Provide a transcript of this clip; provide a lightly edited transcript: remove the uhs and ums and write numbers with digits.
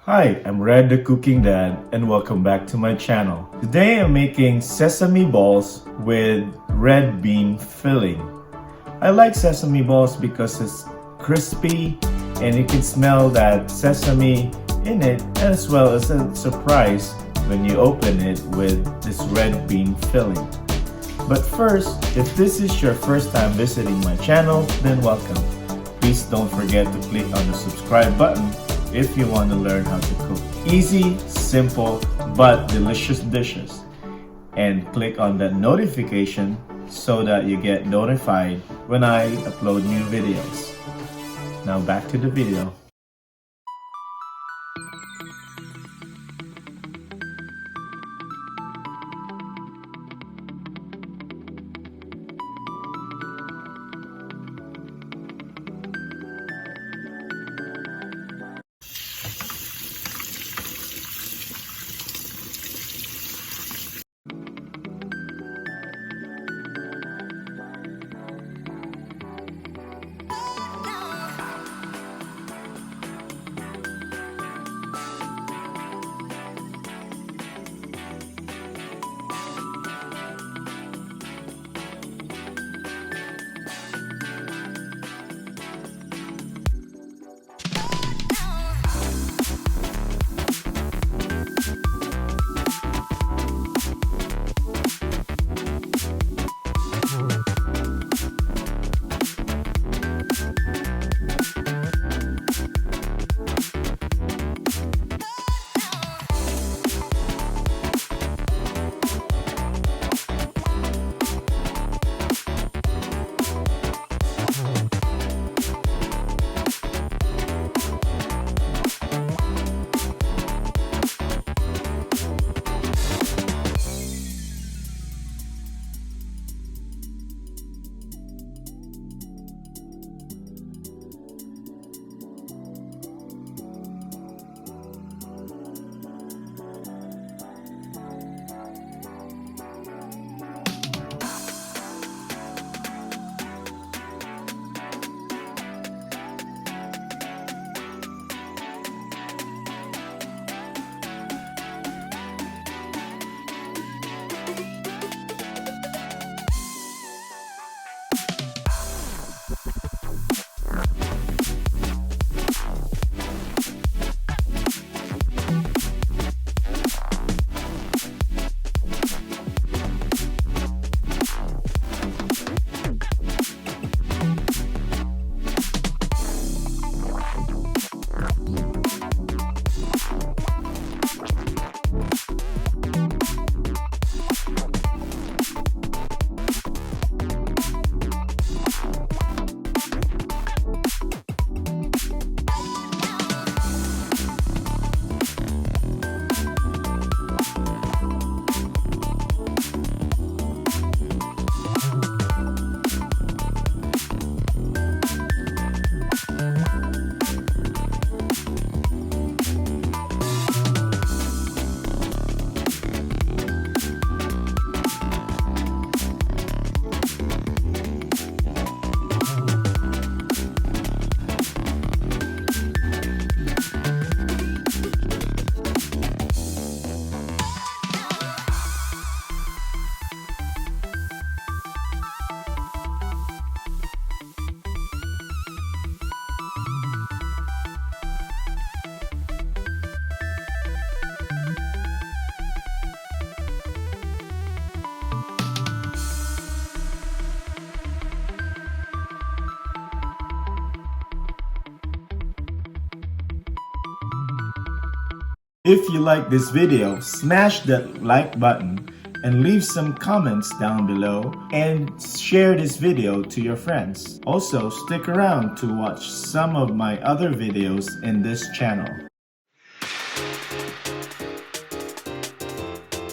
Hi, I'm Red the Cooking Dad and welcome back to my channel. Today I'm making sesame balls with red bean filling. I like sesame balls because it's crispy and you can smell that sesame in it, as well as a surprise when you open it with this red bean filling. But first, if this is your first time visiting my channel, then welcome. Please don't forget to click on the subscribe button if you want to learn how to cook easy, simple, but delicious dishes. And click on that notification so that you get notified when I upload new videos. Now back to the video. If you like this video, smash that like button and leave some comments down below and share this video to your friends. Also, stick around to watch some of my other videos in this channel.